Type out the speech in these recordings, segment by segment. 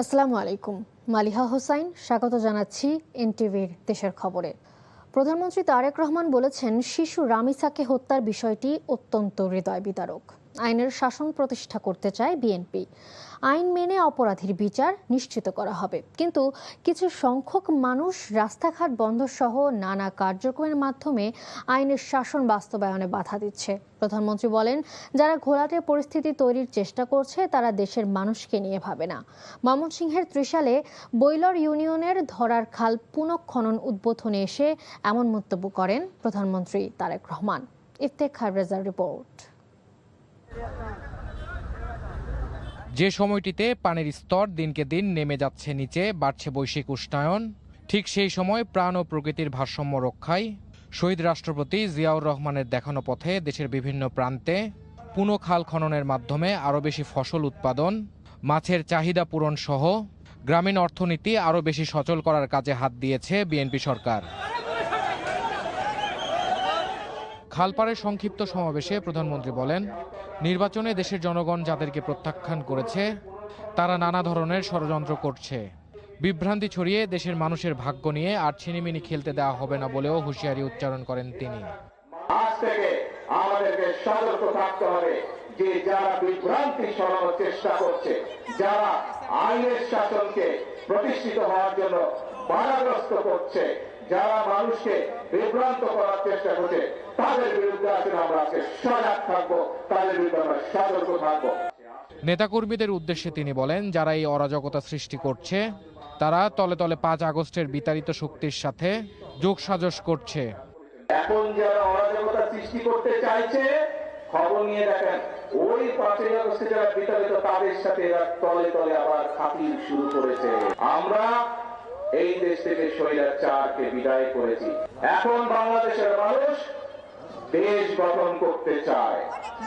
আসসালামু আলাইকুম। মালিহা হোসাইন স্বাগত জানাচ্ছি এনটিভির দেশের খবরে। প্রধানমন্ত্রী তারেক রহমান বলেছেন, শিশু রামিসাকে হত্যার বিষয়টি অত্যন্ত হৃদয় বিদারক। আইনের শাসন প্রতিষ্ঠা করতে চায় বিএনপি। আইন মেনে অপরাধীর বিচার নিশ্চিত করা হবে, কিন্তু কিছু সংখ্যক মানুষ রাস্তাঘাট বন্ধ সহ নানা কার্যক্রমের মাধ্যমে আইনের শাসন বাস্তবায়নে বাধা দিচ্ছে। প্রধানমন্ত্রী বলেন, যারা ঘোলাটে পরিস্থিতি তৈরির চেষ্টা করছে তারা দেশের মানুষকে নিয়ে ভাবে না। ময়মনসিংহের ত্রিশালে বৈলর ইউনিয়নের ধরার খাল পুনঃখনন উদ্বোধনে এসে এমন মন্তব্য করেন প্রধানমন্ত্রী তারেক রহমান। ইফতেখার রেজার রিপোর্ট। যে সময়টিতে পানির স্তর দিনকে দিন নেমে যাচ্ছে নিচে, বাড়ছে বৈশ্বিক উষ্ণায়ন, ঠিক সেই সময় প্রাণ ও প্রকৃতির ভারসাম্য রক্ষায় শহীদ রাষ্ট্রপতি জিয়াউর রহমানের দেখানো পথে দেশের বিভিন্ন প্রান্তে পুনঃখাল খননের মাধ্যমে আরও বেশি ফসল উৎপাদন, মাছের চাহিদা পূরণ সহ গ্রামীণ অর্থনীতি আরও বেশি সচল করার কাজে হাত দিয়েছে বিএনপি সরকার। খালপাড়ের সংক্ষিপ্ত সমাবেশে প্রধানমন্ত্রী বলেন, নির্বাচনে দেশের জনগণ যাদেরকে প্রত্যাখ্যান করেছে তারা নানা ধরনের ষড়যন্ত্র করছে। বিভ্রান্তি ছড়িয়ে দেশের মানুষের ভাগ্য নিয়ে আর ছিনিমিনি খেলতে দেওয়া হবে না বলেও হুঁশিয়ারি উচ্চারণ করেন তিনি। আজ থেকে আমাদেরকে সতর্ক থাকতে হবে যে যারা বিভ্রান্তি ছড়ানোর চেষ্টা করছে, যারা আইনের শাসনকে প্রতিষ্ঠিত হওয়ার জন্য বাধাগ্রস্ত করছে, যারা মানুষকে বিভ্রান্ত করার চেষ্টা করছে, তাদের বিরুদ্ধে আসলে আমরা আজকে সজাগ থাকবো, তাদের বিরুদ্ধে আমরা সতর্ক থাকবো। নেতাকর্মীদের উদ্দেশ্যে তিনি বলেন, যারা এই অরাজকতা সৃষ্টি করছে তারা তলে তলে 5 আগস্টের বিতাড়িত শক্তির সাথে যোগসাজশ করছে। এখন যারা অরাজকতা সৃষ্টি করতে চাইছে, খবর নিয়ে দেখেন, ওই 5 আগস্টে যারা বিতাড়িত তাদের সাথে এরা তলে তলে আবার খাতির শুরু করেছে। আমরা এই দেশ থেকে স্বৈরাচারকে বিদায় করেছি। এখন বাংলাদেশের মানুষ দেশ গঠন করতে চায়,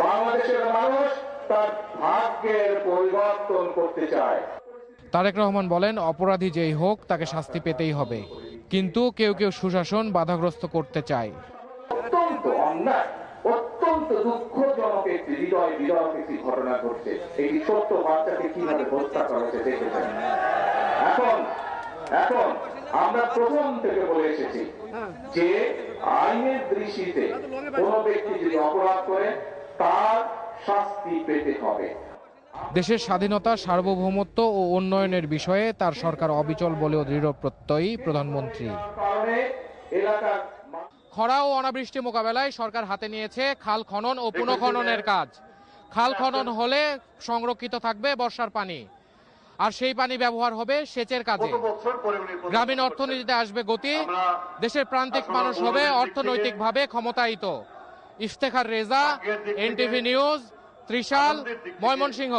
বাংলাদেশের মানুষ তার ভাগ্যের পরিবর্তন করতে চায়। তারেক রহমান বলেন, অপরাধী যেই হোক তাকে শাস্তি পেতেই হবে, কিন্তু কেউ কেউ সুশাসন বাধাগ্রস্ত করতে চায়। অত্যন্ত অন্যায়, অত্যন্ত দুঃখজনক একটি হৃদয় বিদারক একটি ঘটনা ঘটছে। এই ছোট্ট বাচ্চাকে কিভাবে হত্যা করা হয়েছে দেখেছেন। এখন আমরা প্রথম থেকে বলে এসেছি যে আইনের দৃষ্টিতে কোন ব্যক্তি যদি অপরাধ করে তার শাস্তি পেতে হবে। দেশের স্বাধীনতা, সার্বভৌমত্ব ও উন্নয়নের বিষয়ে তার সরকার অবিচল বলেও দৃঢ় প্রত্যয়ী প্রধানমন্ত্রী। খরা ও অনাবৃষ্টি মোকাবেলায় সরকার হাতে নিয়েছে খাল খনন ও পুনঃখননের কাজ। খাল খনন হলে সংরক্ষিত থাকবে বর্ষার পানি, আর সেই পানি ব্যবহার হবে সেচের কাজে। গ্রামীণ অর্থনীতিতে আসবে গতি, দেশের প্রান্তিক মানুষ হবে অর্থনৈতিকভাবে ক্ষমতায়িত। Iftekhar Reza, NTV news, Trishal, Mymensingh.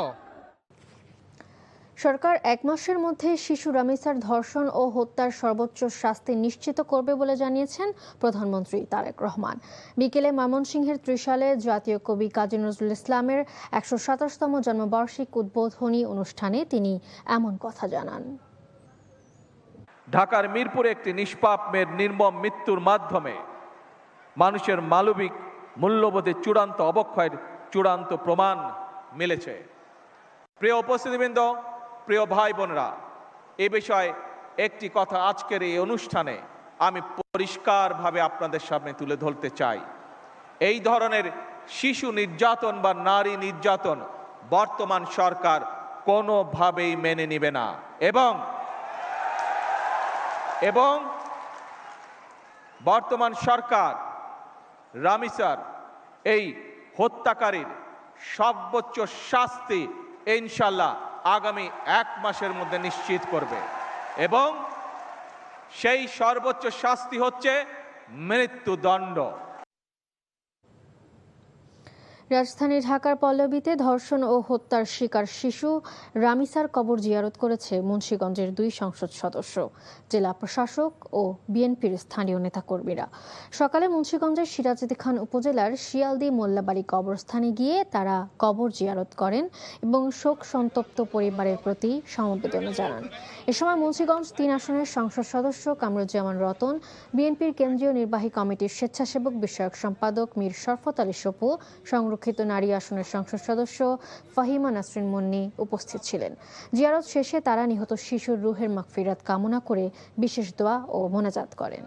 সরকার 1 মাসের মধ্যে শিশু রামিসার ধর্ষণ ও হত্যার সর্বোচ্চ শাস্তি নিশ্চিত করবে বলে জানিয়েছেন প্রধানমন্ত্রী তারেক রহমান। বিকেলে ময়মনসিংহের ত্রিশালে জাতীয় কবি কাজী নজরুল ইসলামের 127তম জন্মবার্ষিক উদ্বোধনী অনুষ্ঠানে তিনি এমন কথা জানান। ঢাকার মিরপুরে একটি নিষ্পাপ মেয়ের নির্মম মৃত্যুর মাধ্যমে মানুষের মানবিক মূল্যবোধের চূড়ান্ত অবক্ষয়ের চূড়ান্ত প্রমাণ মিলেছে। প্রিয় উপস্থিতিবৃন্দ, প্রিয় ভাই বোনেরা, এ বিষয়ে একটি কথা আজকের এই অনুষ্ঠানে আমি পরিষ্কারভাবে আপনাদের সামনে তুলে ধরতে চাই। এই ধরনের শিশু নির্যাতন বা নারী নির্যাতন বর্তমান সরকার কোনোভাবেই মেনে নেবে না, এবং বর্তমান সরকার রামিসার এই হত্যাকারীর সর্বোচ্চ শাস্তি ইনশাল্লাহ আগামী 1 মাসের মধ্যে নিশ্চিত করবে, এবং সেই সর্বোচ্চ শাস্তি হচ্ছে মৃত্যুদণ্ড। রাজধানী ঢাকার পল্লবীতে ধর্ষণ ও হত্যার শিকার শিশু রামিসার কবর জিয়ারত করেছে মুন্সিগঞ্জের 2 সংসদ সদস্য, জেলা প্রশাসক ও বিএনপির স্থানীয় নেতাকর্মীরা। সকালে মুন্সিগঞ্জের সিরাজুদ্দিন খান উপজেলার শিয়ালদি মোল্লাবাড়ি কবরস্থানে গিয়ে তারা কবর জিয়ারত করেন এবং শোক সন্তপ্ত পরিবারের প্রতি সমবেদনা জানান। এ সময় মুন্সিগঞ্জ 3 আসনের সংসদ সদস্য কামরুজ্জামান রতন, বিএনপির কেন্দ্রীয় নির্বাহী কমিটির স্বেচ্ছাসেবক বিষয়ক সম্পাদক মীর শরফত আলী সপু, সংরক্ষিত সংরক্ষিত নারী আসনের সংসদ সদস্য ফাহিমা নাসরিন মুন্নি উপস্থিত ছিলেন। জিয়ারত শেষে তারা নিহত শিশুর রুহের মাগফিরাত কামনা করে বিশেষ দোয়া ও মোনাজাত করেন।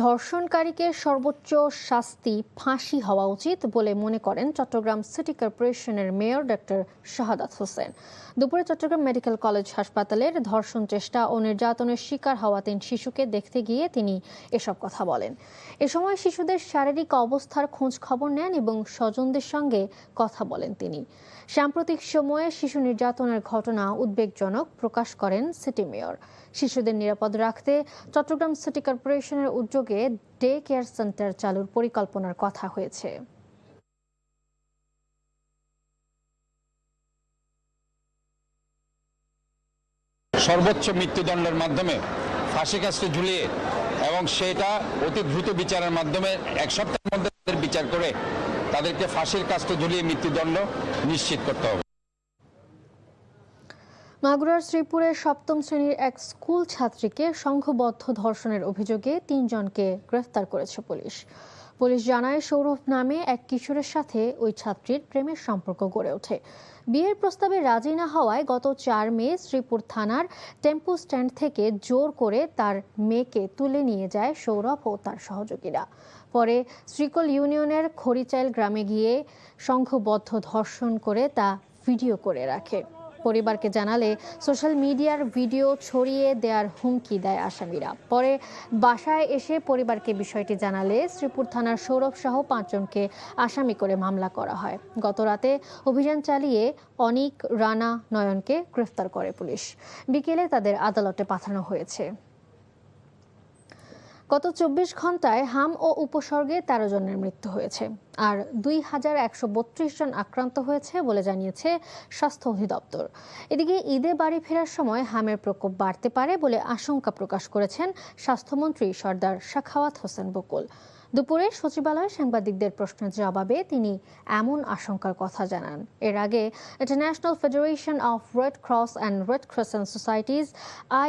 ধর্ষণকারীকে সর্বোচ্চ শাস্তি ফাঁসি হওয়া উচিত বলে মনে করেন চট্টগ্রাম সিটি কর্পোরেশনের মেয়র ডক্টর শাহাদাত হোসেন। দুপুরে চট্টগ্রাম মেডিকেল কলেজ হাসপাতালের ধর্ষণ চেষ্টা ও নির্যাতনের শিকার হওয়া 3 শিশুকে দেখতে গিয়ে তিনি এসব কথা বলেন। এ সময় শিশুদের শারীরিক অবস্থার খোঁজ খবর নেন এবং স্বজনদের সঙ্গে কথা বলেন তিনি। সাম্প্রতিক সময়ে শিশু নির্যাতনের ঘটনা উদ্বেগজনক প্রকাশ করেন সিটি মেয়র। শিশুদের নিরাপদ রাখতে চট্টগ্রাম সিটি কর্পোরেশনের উদ্যোগে ডে কেয়ার সেন্টার চালুর পরিকল্পনার কথা হয়েছে। সর্বোচ্চ মৃত্যুদণ্ডের মাধ্যমে ফাঁসি কাস্টে ঝুলিয়ে এবং সেটা অতি দ্রুত বিচারের মাধ্যমে 1 সপ্তাহের মধ্যে তাদের বিচার করে তাদেরকে ফাঁসির কাস্টে ঝুলিয়ে মৃত্যুদণ্ড নিশ্চিত করতে হবে। মাগুরার শ্রীপুরের 7ম শ্রেণীর এক স্কুল ছাত্রীকে সংঘবদ্ধ ধর্ষণের অভিযোগে 3 জনকে গ্রেফতার করেছে পুলিশ। পুলিশ জানায় সৌরভ নামে এক কিশোরের সাথে ওই ছাত্রীর প্রেমের সম্পর্ক গড়ে ওঠে। বিয়ের প্রস্তাবে রাজি না হওয়ায় গত 4 মে শ্রীপুর থানার টেম্পো স্ট্যান্ড থেকে জোর করে তার মেয়েকে তুলে নিয়ে যায় সৌরভ ও তার সহযোগীরা। পরে শ্রীকোল ইউনিয়নের খড়িচাইল গ্রামে গিয়ে সংঘবদ্ধ ধর্ষণ করে তা ভিডিও করে রাখে। পরিবারকে জানালে সোশ্যাল মিডিয়ার ভিডিও ছড়িয়ে দেওয়ার হুমকি দেয় আসামিরা। পরে বাসায় এসে পরিবারকে বিষয়টি জানালে শ্রীপুর থানার সৌরভ সহ 5 জনকে আসামি করে মামলা করা হয়। গত রাতে অভিযান চালিয়ে অনিক, রানা, নয়নকে গ্রেফতার করে পুলিশ। বিকেলে তাদের আদালতে পাঠানো হয়েছে। গত 24 ঘন্টায় হাম ও উপসর্গে 13 জনের মৃত্যু হয়েছে আর 2132 জন আক্রান্ত হয়েছে বলে জানিয়েছে স্বাস্থ্য অধিদপ্তর। এদিকে ঈদে বাড়ি ফেরার সময় হামের প্রকোপ বাড়তে পারে বলে আশঙ্কা প্রকাশ করেছেন স্বাস্থ্যমন্ত্রী সরদার সাখাওয়াত হোসেন বকুল। দুপুরে সচিবালয়ে সাংবাদিকদের প্রশ্নের জবাবে তিনি এমন আশঙ্কার কথা জানান। এর আগে international federation of red cross and red crescent societies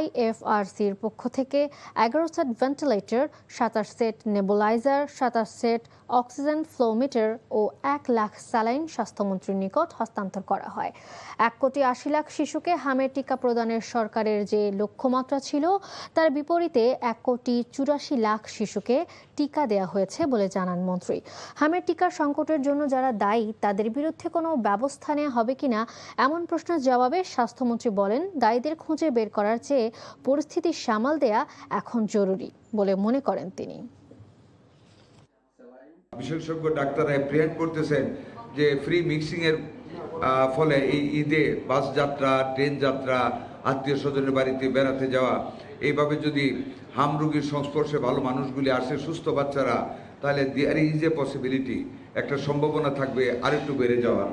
IFRC'র পক্ষ থেকে 11 set ventilator, 27 set nebuliser, 27 set oxygen flowmeter ও 1 লাখ স্যালাইন স্বাস্থ্যমন্ত্রীর নিকট হস্তান্তর করা হয়। 1,80,00,000 শিশুকে হামের টিকা প্রদানের সরকারের যে লক্ষ্যমাত্রা ছিল তার বিপরীতে 1,84,00,000 শিশুকে টিকা দেওয়া হয়েছে বলে জানান মন্ত্রী। হামের টিকার সংকটের জন্য যারা দায়ী তাদের বিরুদ্ধে কোনো ব্যবস্থা নেওয়া হবে কিনা এমন প্রশ্নের জবাবে স্বাস্থ্যমন্ত্রী বলেন, দায়ীদের খুঁজে বের করার চেয়ে পরিস্থিতি সামাল দেয়া এখন জরুরি বলে মনে করেন তিনি। বিশেষজ্ঞ ডাক্তাররা অ্যাপ্রিহেন্ড করতেছেন যে ফ্রি মিক্সিং এর ফলে এই ঈদে বাস যাত্রা, ট্রেন যাত্রা, আত্মীয় স্বজনের বাড়িতে বেড়াতে যাওয়া, এইভাবে যদি হাম রোগীর সংস্পর্শে ভালো মানুষগুলি আসে, সুস্থ বাচ্চারা, তাহলে দেয়ার ইজ এ পসিবিলিটি, একটা সম্ভাবনা থাকবে আরেকটু বেড়ে যাওয়ার।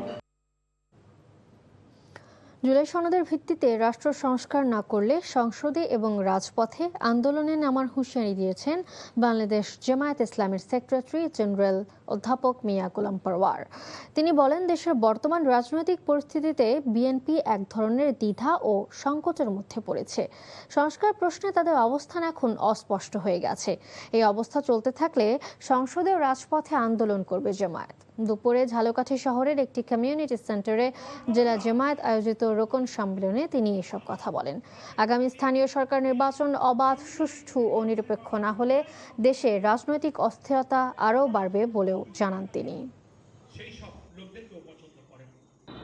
জুলাই সনদের ভিত্তিতে রাষ্ট্র সংস্কার না করলে সংসদে এবং রাজপথে আন্দোলনে নামার হুঁশিয়ারি দিয়েছেন বাংলাদেশ জামায়াত ইসলামের সেক্রেটারি জেনারেল অধ্যাপক মিয়া গোলাম পরওয়ার। তিনি বলেন, দেশের বর্তমান রাজনৈতিক পরিস্থিতিতে বিএনপি এক ধরনের দ্বিধা ও সংকটের মধ্যে পড়েছে। সংস্কার প্রশ্নে তাদের অবস্থান এখন অস্পষ্ট হয়ে গেছে। এই অবস্থা চলতে থাকলে সংসদে ও রাজপথে আন্দোলন করবে জামায়াত। দুপুরে ঝালকাঠি শহরের একটি কমিউনিটি সেন্টারে জেলা জামায়াত আয়োজিত রোকন সম্মেলনে তিনি এসব কথা বলেন। আগামী স্থানীয় সরকার নির্বাচন অবাধ, সুষ্ঠু ও নিরপেক্ষ না হলে দেশে রাজনৈতিক অস্থিরতা আরও বাড়বে বলেও জানান তিনি।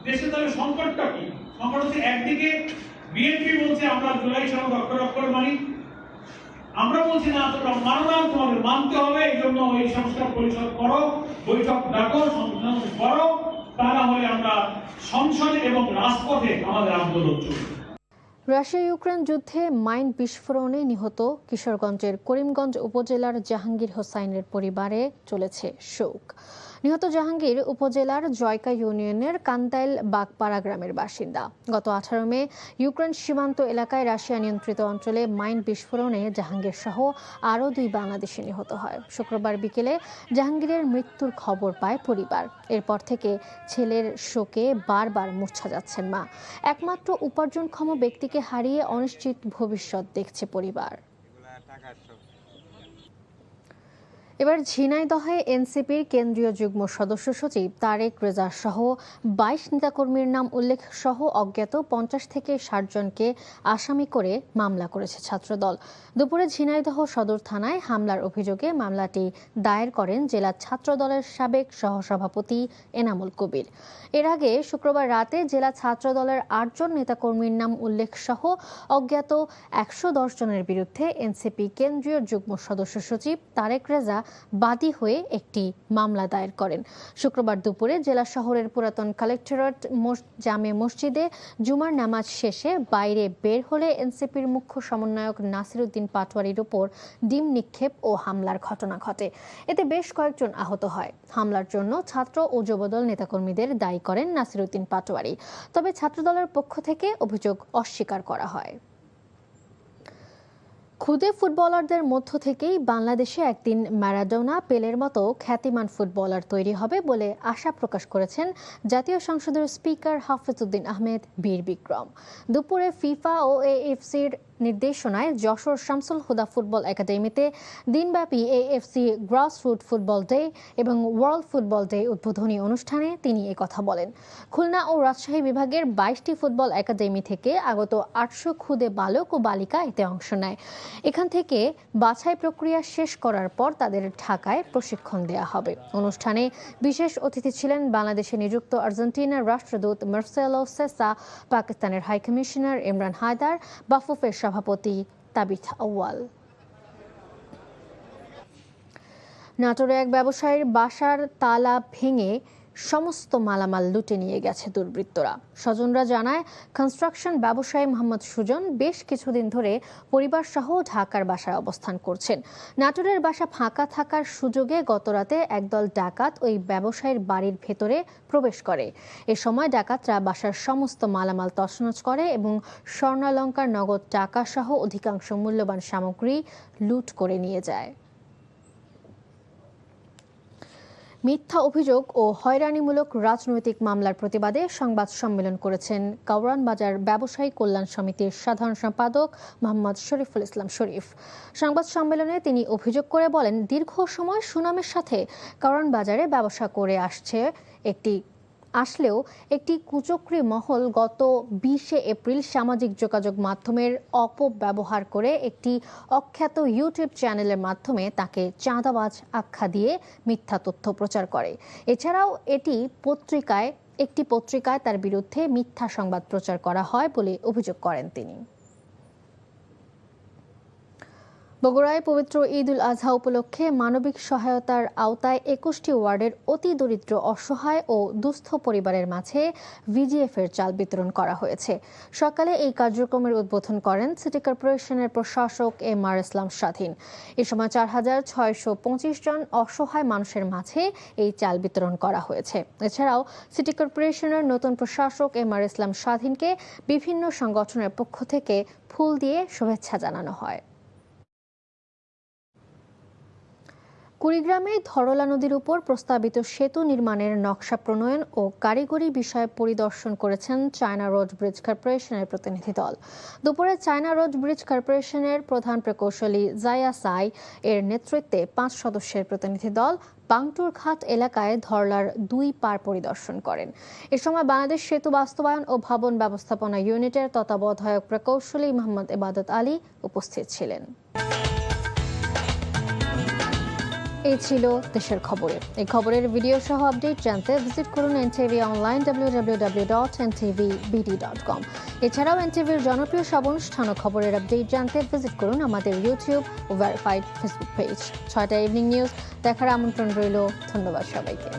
দেশে তাহলে সংকটটা কি? সংকট হচ্ছে একদিকে বিএনপি বলছে আমরা জুলাই সনদ অক্ষরে মানি, আমরা বলছি না তোমরা মানো না, তোমাদের মানতে হবে, এই জন্য এই সংস্কার পরিষদ করো, বৈঠক ডাকো, সংশোধন করো, তা না হলে আমরা সংসদে এবং রাজপথে আমাদের আন্দোলন চলবে। রাশিয়া ইউক্রেন যুদ্ধে মাইন বিস্ফোরণে নিহত কিশোরগঞ্জের করিমগঞ্জ উপজেলার জাহাঙ্গীর হোসাইনের পরিবারে চলেছে শোক। নিহত জাহাঙ্গীর উপজেলার জয়কা ইউনিয়নের কান্দাইল বাগপাড়া গ্রামের বাসিন্দা। গত 18 মে ইউক্রেন সীমান্ত এলাকায় রাশিয়া নিয়ন্ত্রিত অঞ্চলে মাইন বিস্ফোরণে জাহাঙ্গীর সহ আরও 2 বাংলাদেশি নিহত হয়। শুক্রবার বিকেলে জাহাঙ্গীরের মৃত্যুর খবর পায় পরিবার। এরপর থেকে ছেলের শোকে বারবার মূর্ছা যাচ্ছেন মা। একমাত্র উপার্জনক্ষম ব্যক্তিকে হারিয়ে অনিশ্চিত ভবিষ্যৎ দেখছে পরিবার। এবার ঝিনাইদহে এনসিপির কেন্দ্রীয় যুগ্ম সদস্য সচিব তারেক রেজা সহ ২২ নেতাকর্মীর নাম উল্লেখ সহ অজ্ঞাত ৫০ থেকে ৬০ জনকে আসামি করে মামলা করেছে ছাত্রদল। দুপুরে ঝিনাইদহ সদর থানায় হামলার অভিযোগে মামলাটি দায়ের করেন জেলা ছাত্রদলের সাবেক সহসভাপতি এনামুল কবির। এর আগে শুক্রবার রাতে জেলা ছাত্রদলের ৮ জন নেতাকর্মীর নাম উল্লেখ সহ অজ্ঞাত ১১০ জনের বিরুদ্ধে এনসিপি কেন্দ্রীয় যুগ্ম সদস্য সচিব তারেক রেজা বাদী হয়ে একটি মামলা দায়ের করেন। শুক্রবার দুপুরে জেলা শহরের পুরাতন কালেক্টরেট জামে মসজিদে জুমার নামাজ শেষে বাইরে বের হলে এনসিপির মুখ্য সমন্বয়ক নাসিরউদ্দিন পাটোয়ারির উপর ডিম নিক্ষেপ ও হামলার ঘটনা ঘটে। এতে বেশ কয়েকজন আহত হয়। হামলার জন্য ছাত্র ও যুবদল নেতাকর্মীদের দায়ী করেন নাসিরউদ্দিন পাটোয়ারি, তবে ছাত্রদলের পক্ষ থেকে অভিযোগ অস্বীকার করা হয়। খুদে ফুটবলারদের মধ্য থেকেই বাংলাদেশে একদিন ম্যারাডোনা, পেলের মতো খ্যাতিমান ফুটবলার তৈরি হবে বলে আশা প্রকাশ করেছেন জাতীয় সংসদের স্পিকার হাফিজউদ্দিন আহমেদ বীর বিক্রম। দুপুরে ফিফা ও এএফসির নির্দেশনায় যশোর শামসুল হুদা ফুটবল একাডেমিতে দিনব্যাপী এএফসি গ্রাসরুট ফুটবল ডে এবং ওয়ার্ল্ড ফুটবল ডে উদ্বোধনী অনুষ্ঠানে তিনি একথা বলেন। খুলনা ও রাজশাহী বিভাগের ২২টি ফুটবল একাডেমি থেকে আগত ৮০০ খুদে বালক ও বালিকা এতে অংশ নেয়। এখান থেকে বাছাই প্রক্রিয়া শেষ করার পর তাদের ঢাকায় প্রশিক্ষণ দেওয়া হবে। অনুষ্ঠানে বিশেষ অতিথি ছিলেন বাংলাদেশে নিযুক্ত আর্জেন্টিনার রাষ্ট্রদূত মার্সেলো সেসা, পাকিস্তানের হাইকমিশনার ইমরান হায়দার, বাফুফের সভাপতি তাবিথ আউয়াল। নাটোরে এক ব্যবসায়ীর বাসার তালা ভেঙে সমস্ত মালামাল লুটে নিয়ে গেছে দুর্বৃত্তরা। স্বজনরা জানায়, কনস্ট্রাকশন ব্যবসায়ী মোহাম্মদ সুজন বেশ কিছুদিন ধরে পরিবার সহ ঢাকার বাসায় অবস্থান করছেন। নাটোরের বাসা ফাঁকা থাকার সুযোগে গতরাতে একদল ডাকাত ওই ব্যবসায়ীর বাড়ির ভেতরে প্রবেশ করে। এ সময় ডাকাতরা বাসার সমস্ত মালামাল তছনছ করে এবং স্বর্ণালংকার, নগদ টাকা সহ অধিকাংশ মূল্যবান সামগ্রী লুট করে নিয়ে যায়। মিথ্যা অভিযোগ ও হয়রানিমূলক রাজনৈতিক মামলার প্রতিবাদে সংবাদ সম্মেলন করেছেন কাউরান বাজার ব্যবসায়ী কল্যাণ সমিতির সাধারণ সম্পাদক মোহাম্মদ শরীফুল ইসলাম শরীফ। সংবাদ সম্মেলনে তিনি অভিযোগ করে বলেন, দীর্ঘ সময় সুনামের সাথে কাউরান বাজারে ব্যবসা করে আসলেও একটি কুচক্রী মহল গত ২০ এপ্রিল সামাজিক যোগাযোগ মাধ্যমের অপব্যবহার করে একটি অখ্যাত ইউটিউব চ্যানেলের মাধ্যমে তাকে চাঁদাবাজ আখ্যা দিয়ে মিথ্যা তথ্য প্রচার করে। এছাড়াও একটি পত্রিকায় তার বিরুদ্ধে মিথ্যা সংবাদ প্রচার করা হয় বলে অভিযোগ করেন তিনি। বগুড়ায় পবিত্র ঈদ উল আজহা উপলক্ষে মানবিক সহায়তার আওতায় ২১টি ওয়ার্ডের অতি দরিদ্র, অসহায় ও দুস্থ পরিবারের মাঝে ভিজিএফের চাল বিতরণ করা হয়েছে। সকালে এই কার্যক্রমের উদ্বোধন করেন সিটি কর্পোরেশনের প্রশাসক এম.আর. ইসলাম স্বাধীন। এ সময় ৪,৬২৫ জন অসহায় মানুষের মাঝে এই চাল বিতরণ করা হয়েছে। এছাড়াও সিটি কর্পোরেশনের নতুন প্রশাসক এম.আর. ইসলাম স্বাধীনকে বিভিন্ন সংগঠনের পক্ষ থেকে ফুল দিয়ে শুভেচ্ছা জানানো হয়। কুড়িগ্রামে ধরলা নদীর উপর প্রস্তাবিত সেতু নির্মাণের নকশা প্রণয়ন ও কারিগরি বিষয় পরিদর্শন করেছেন চায়না রোড ব্রিজ কর্পোরেশনের প্রতিনিধি দল। দুপুরে চায়না রোড ব্রিজ কর্পোরেশনের প্রধান প্রকৌশলী জায়া সাই এর নেতৃত্বে ৫ সদস্যের প্রতিনিধি দল বাংটুর ঘাট এলাকায় ধরলার ২ পার পরিদর্শন করেন। এ সময় বাংলাদেশ সেতু বাস্তবায়ন ও ভবন ব্যবস্থাপনা ইউনিটের তত্ত্বাবধায়ক প্রকৌশলী মোহাম্মদ ইবাদত আলী উপস্থিত ছিলেন। এই ছিল দেশের খবরে। এই খবরের ভিডিও সহ আপডেট জানতে ভিজিট করুন NTV অনলাইন www.ntvbd.com। এছাড়াও এনটিভির জনপ্রিয় সব অনুষ্ঠান ও খবরের আপডেট জানতে ভিজিট করুন আমাদের ইউটিউব ও ভেরিফাইড ফেসবুক পেজ। ৬টা ইভিনিং নিউজ দেখার আমন্ত্রণ রইল। ধন্যবাদ সবাইকে।